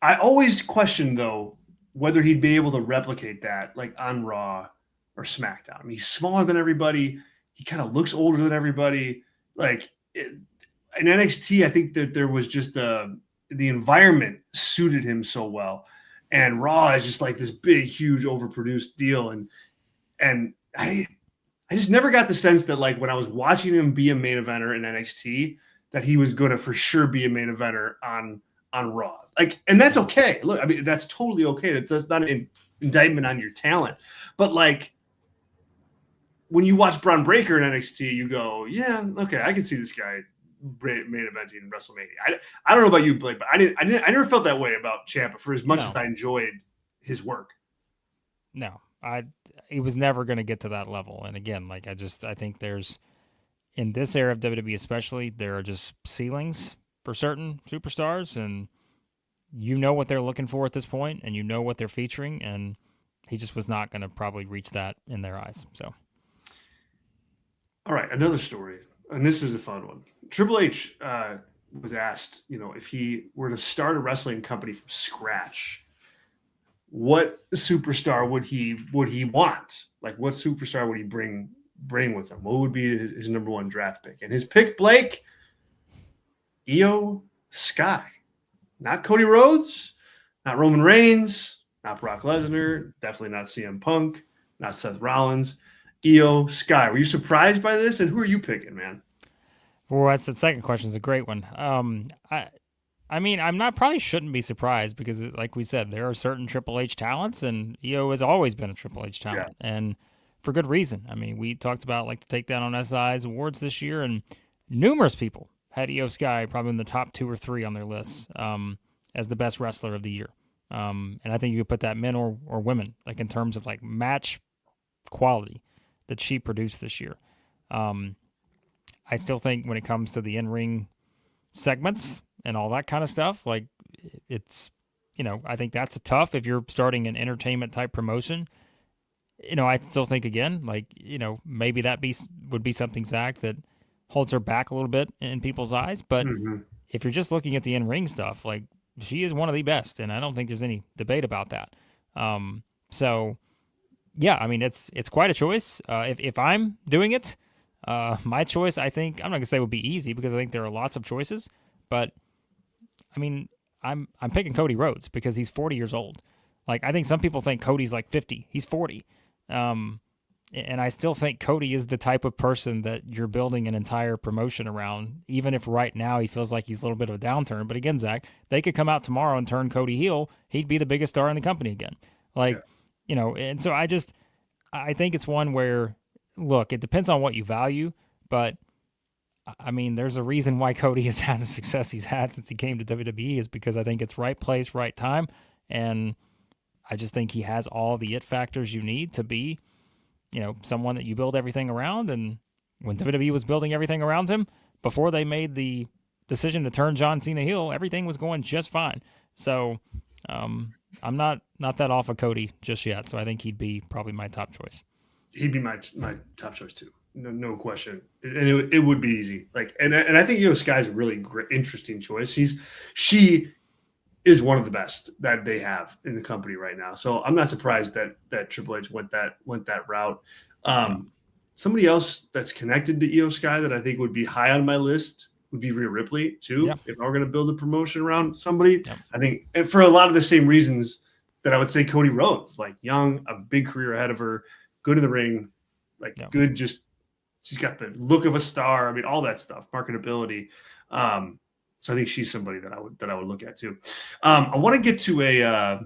I always questioned though whether he'd be able to replicate that like on Raw or SmackDown. I mean, he's smaller than everybody. He kind of looks older than everybody. Like in NXT, I think that there was just the environment suited him so well, and Raw is just like this big, huge, overproduced deal. And I just never got the sense that like when I was watching him be a main eventer in NXT, that he was going to for sure be a main eventer on Raw. Like, and that's okay. Look, I mean, that's totally okay. That's not an indictment on your talent, but like when you watch Braun Breaker in NXT, you go, yeah, okay, I can see this guy main eventing in WrestleMania. I don't know about you, Blake, but I never felt that way about Ciampa for as much as No, I enjoyed his work. no. He was never going to get to that level. And again, like I think there's in this era of WWE especially, there are just ceilings for certain superstars, and you know what they're looking for at this point, and you know what they're featuring, and he just was not going to probably reach that in their eyes. So, all right, another story, and this is a fun one. Triple H was asked, if he were to start a wrestling company from scratch, what superstar would he want? Like, what superstar would he bring with him? What would be his number one draft pick? And his pick, Blake, Io Sky. Not Cody Rhodes, not Roman Reigns, not Brock Lesnar, definitely not CM Punk, not Seth Rollins. Io Sky. Were you surprised by this? And who are you picking, man? Well, that's the second question. Is a great one. I mean, probably shouldn't be surprised because, like we said, there are certain Triple H talents, and Io has always been a Triple H talent, and for good reason. I mean, we talked about like the Takedown on SI's awards this year, and numerous people had Io Sky probably in the top 2 or 3 on their lists as the best wrestler of the year. And I think you could put that men or women, like in terms of like match quality that she produced this year. I still think when it comes to the in-ring segments and all that kind of stuff, like it's, I think that's tough if you're starting an entertainment type promotion. I still think again, like, maybe that would be something, Zach, that holds her back a little bit in people's eyes. But if you're just looking at the in-ring stuff, like she is one of the best, and I don't think there's any debate about that. So yeah, I mean, it's quite a choice. If I'm doing it, my choice, I think, I'm not gonna say would be easy because I think there are lots of choices, but I mean, I'm picking Cody Rhodes because he's 40 years old. Like, I think some people think Cody's like 50. He's 40. And I still think Cody is the type of person that you're building an entire promotion around, even if right now he feels like he's a little bit of a downturn. But again, Zach, they could come out tomorrow and turn Cody heel. He'd be the biggest star in the company again. Like, and so I think it's one where, look, it depends on what you value, but I mean, there's a reason why Cody has had the success he's had since he came to WWE is because I think it's right place, right time. And I just think he has all the it factors you need to be, someone that you build everything around. And when WWE was building everything around him, before they made the decision to turn John Cena heel, everything was going just fine. So I'm not that off of Cody just yet. So I think he'd be probably my top choice. He'd be my top choice too. No question. And it would be easy. Like, and I think Io Sky is a really great, interesting choice. She is one of the best that they have in the company right now. So I'm not surprised that Triple H went that route. Somebody else that's connected to Io Sky that I think would be high on my list would be Rhea Ripley too. Yeah. If I were going to build a promotion around somebody, I think, and for a lot of the same reasons that I would say Cody Rhodes, like young, a big career ahead of her, good in the ring, like good, just she's got the look of a star. I mean, all that stuff, marketability. So I think she's somebody that I would look at too. I want to get to a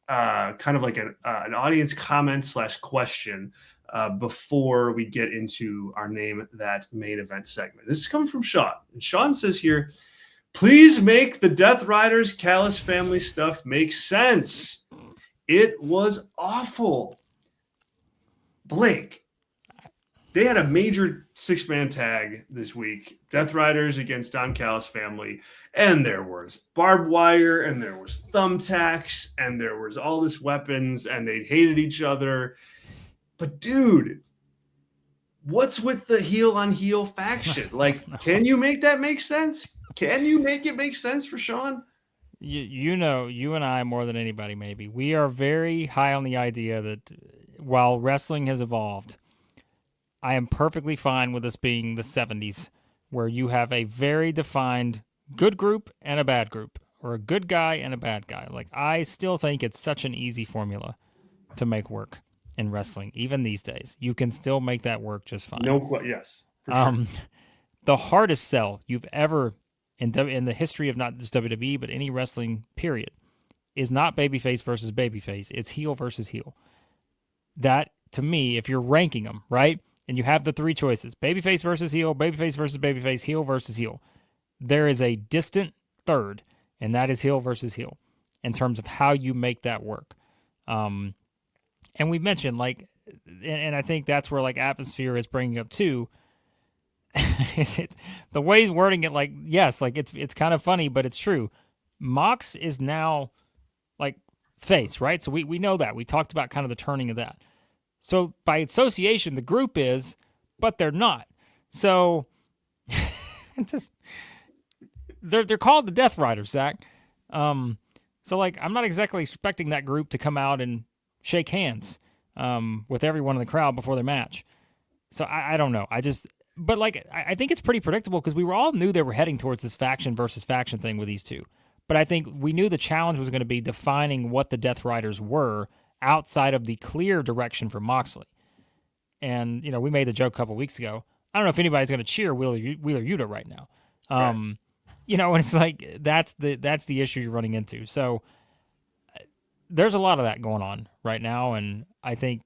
kind of like an audience comment / question before we get into our Name That Main Event segment. This is coming from Sean. And Sean says here, please make the Death Riders Callis family stuff make sense. It was awful. Blake, they had a major 6-man tag this week. Death Riders against Don Callis family. And there was barbed wire, and there was thumbtacks, and there was all this weapons, and they hated each other. But dude, what's with the heel on heel faction? Like, can you make that make sense? Can you make it make sense for Sean? You and I more than anybody, maybe, we are very high on the idea that while wrestling has evolved, I am perfectly fine with this being the 70s, where you have a very defined good group and a bad group, or a good guy and a bad guy. Like, I still think it's such an easy formula to make work in wrestling. Even these days, you can still make that work just fine. Yes. For sure. The hardest sell you've ever in the history of not just WWE, but any wrestling period, is not babyface versus babyface. It's heel versus heel. That, to me, if you're ranking them, right, and you have the 3 choices, babyface versus heel, babyface versus babyface, heel versus heel, there is a distant third, and that is heel versus heel in terms of how you make that work. And we mentioned, like, and I think that's where, like, Atmosphere is bringing up too. The way he's wording it, like, yes, like it's kind of funny, but it's true. Mox is now like face, right? So we know that. We talked about kind of the turning of that. So by association, the group is, but they're not. So just they're called the Death Riders, Zach. So like I'm not exactly expecting that group to come out and shake hands with everyone in the crowd before their match. So I don't know. But like I think it's pretty predictable because we were all knew they were heading towards this faction versus faction thing with these two. But I think we knew the challenge was going to be defining what the Death Riders were outside of the clear direction for Moxley. And we made the joke a couple weeks ago. I don't know if anybody's going to cheer Wheeler Yuta right now. Right. And it's like that's the issue you're running into. So there's a lot of that going on right now, and I think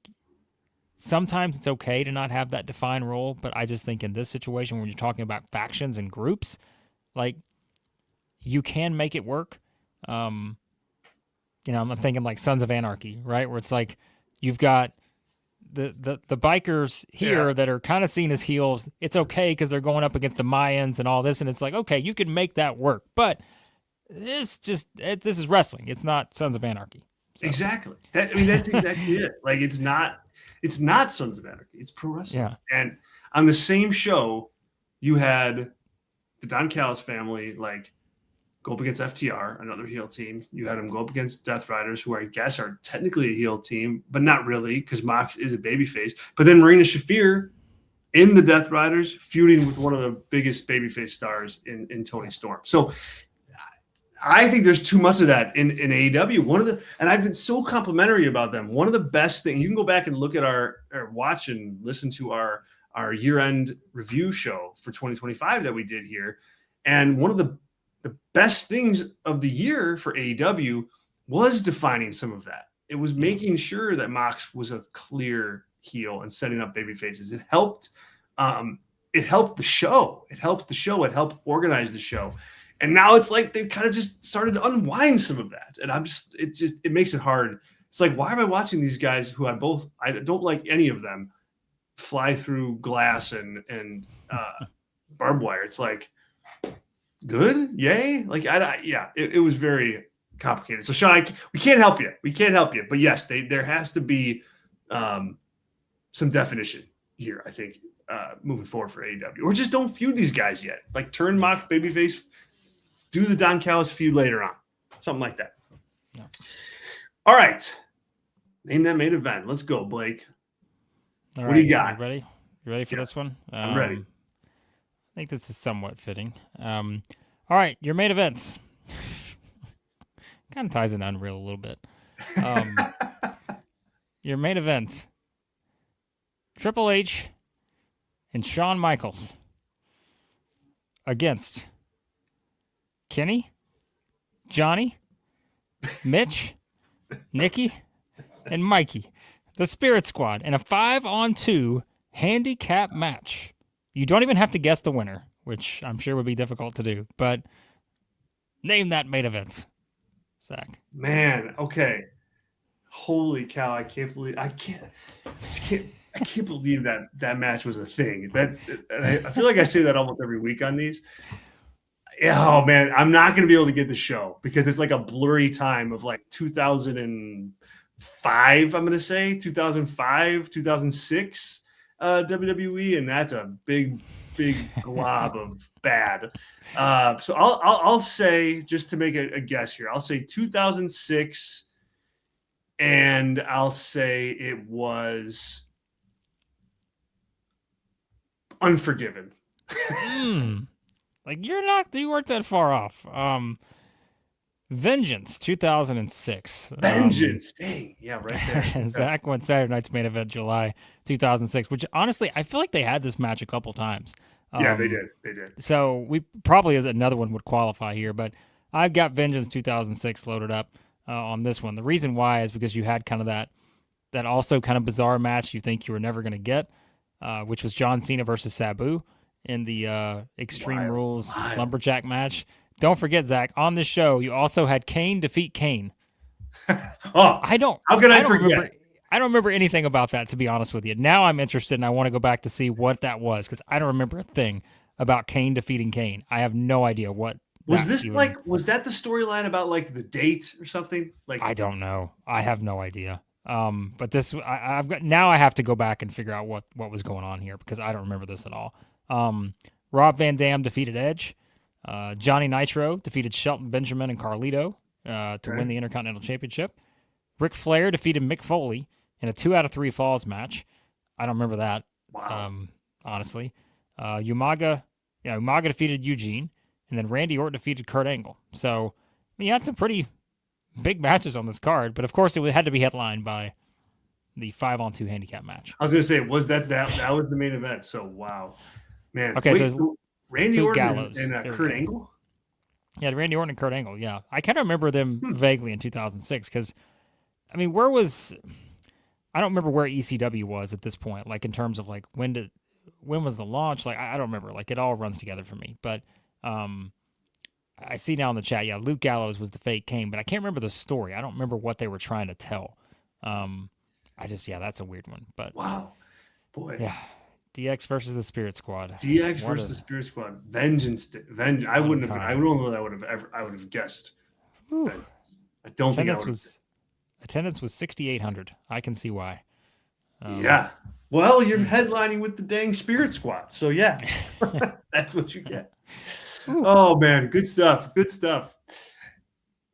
sometimes it's okay to not have that defined role, but I just think in this situation when you're talking about factions and groups, like you can make it work. I'm thinking like Sons of Anarchy, right? Where it's like you've got the bikers here that are kind of seen as heels. It's okay because they're going up against the Mayans and all this, and it's like, okay, you can make that work. But this is wrestling. It's not Sons of Anarchy. So. Exactly. That's exactly it. Like it's not Sons of Anarchy. It's pro wrestling. Yeah. And on the same show, you had the Don Callis family like go up against FTR, another heel team. You had them go up against Death Riders, who I guess are technically a heel team, but not really because Mox is a babyface. But then Marina Shafir in the Death Riders feuding with one of the biggest babyface stars in Tony Storm. So I think there's too much of that in AEW. And I've been so complimentary about them. One of the best things, you can go back and look at or watch and listen to our year-end review show for 2025 that we did here. And one of the best things of the year for AEW was defining some of that. It was making sure that Mox was a clear heel and setting up baby faces. It helped the show. It helped organize the show. And now it's like they've kind of just started to unwind some of that. And it makes it hard. It's like, why am I watching these guys who I don't like any of them fly through glass and barbed wire? It's like, good. Yay. Like, it was very complicated. So Sean, we can't help you. But yes, there has to be some definition here, I think, moving forward for AEW, or just don't feud these guys yet. Like turn Mox babyface, do the Don Callis feud later on. Something like that. Yeah. All right. Name that main event. Let's go, Blake. All what do you got? You ready for this one? I'm ready. I think this is somewhat fitting. All right, your main events. Kind of ties in Unreal a little bit. Your main event. Triple H and Shawn Michaels against Kenny, Johnny, Mitch, Nikki, and Mikey, the Spirit Squad, in a 5-on-2 handicap match. You don't even have to guess the winner, which I'm sure would be difficult to do, but name that main event, Zach. Man, okay. Holy cow! I can't believe that match was a thing. I feel like I say that almost every week on these. Oh man, I'm not going to be able to get the show because it's like a blurry time of like 2005. I'm going to say 2005, 2006 WWE, and that's a big glob of bad. So I'll say, just to make a guess here, I'll say 2006, and I'll say it was Unforgiven. Like you weren't that far off. Vengeance 2006. Vengeance, dang, yeah, right there. Zach went Saturday Night's Main Event July 2006, which honestly I feel like they had this match a couple times. Yeah, they did. So we probably another one would qualify here, but I've got Vengeance 2006 loaded up on this one. The reason why is because you had kind of that also kind of bizarre match you think you were never going to get, which was John Cena versus Sabu in the Extreme Rules Lumberjack match. Don't forget, Zach, on this show, you also had Kane defeat Kane. How could I forget? I don't remember anything about that, to be honest with you. Now I'm interested, and I want to go back to see what that was, because I don't remember a thing about Kane defeating Kane. I have no idea what Was this was that the storyline about like the date or something? Like I don't know. I have no idea. But this I've got now. I have to go back and figure out what was going on here because I don't remember this at all. Rob Van Dam defeated Edge. Johnny Nitro defeated Shelton Benjamin and Carlito to win the Intercontinental Championship. Ric Flair defeated Mick Foley in a 2 out of 3 falls match. I don't remember that. Wow. Honestly, Umaga defeated Eugene, and then Randy Orton defeated Kurt Angle. So, I mean, you had some pretty big matches on this card, but of course, it had to be headlined by the 5-on-2 handicap match. I was gonna say, was that was the main event? So wow, man. Okay, so Randy Orton Gallows. and Kurt Angle. Yeah, Randy Orton and Kurt Angle. Yeah, I kind of remember them vaguely in 2006 because, I mean, I don't remember where ECW was at this point. Like in terms of like when was the launch? Like I don't remember. Like it all runs together for me. But I see now in the chat, yeah, Luke Gallows was the fake Kane, but I can't remember the story. I don't remember what they were trying to tell. That's a weird one. But wow, boy, yeah, DX versus the Spirit Squad. DX versus the Spirit Squad. Vengeance. I don't know that I would have guessed. I don't think attendance was 6,800. I can see why. Yeah. Well, you're headlining with the dang Spirit Squad, so yeah, that's what you get. Oh man, good stuff. Good stuff.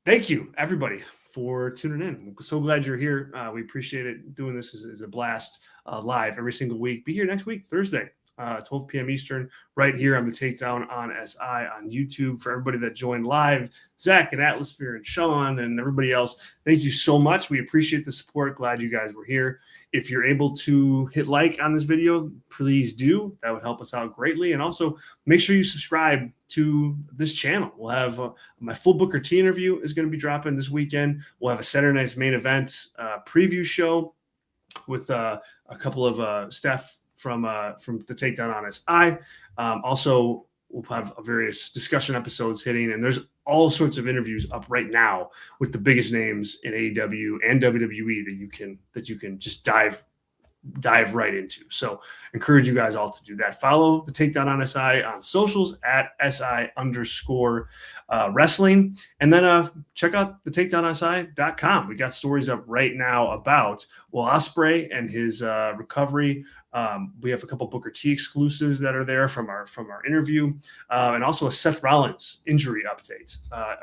Thank you, everybody, for tuning in. I'm so glad you're here. We appreciate it. Doing this is a blast live every single week. Be here next week, Thursday, 12 p.m. Eastern, right here on the Takedown on SI on YouTube. For everybody that joined live, Zach and Atmosphere and Sean and everybody else, thank you so much. We appreciate the support. Glad you guys were here. If you're able to hit like on this video, please do. That would help us out greatly. And also make sure you subscribe to this channel. We'll have my full Booker T interview is going to be dropping this weekend. We'll have a Saturday Night's Main Event preview show with a couple of staff from the Takedown on SI. Also, we'll have various discussion episodes hitting, and there's all sorts of interviews up right now with the biggest names in AEW and WWE that you can just dive right into. So encourage you guys all to do that. Follow the Takedown on SI on socials at SI_wrestling. And then check out the takedownsi.com. We got stories up right now about Will Ospreay and his recovery. We have a couple Booker T exclusives that are there from our interview, and also a Seth Rollins injury update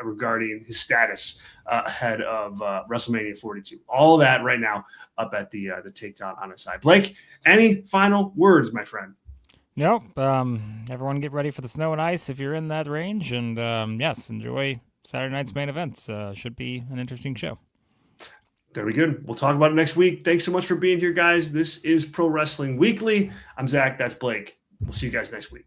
regarding his status ahead of WrestleMania 42. All that right now up at the Takedown on SI. Blake, any final words, my friend? Nope. Everyone get ready for the snow and ice if you're in that range, and yes, enjoy Saturday night's main events. Should be an interesting show. Very good. We'll talk about it next week. Thanks so much for being here, guys. This is Pro Wrestling Weekly. I'm Zach. That's Blake. We'll see you guys next week.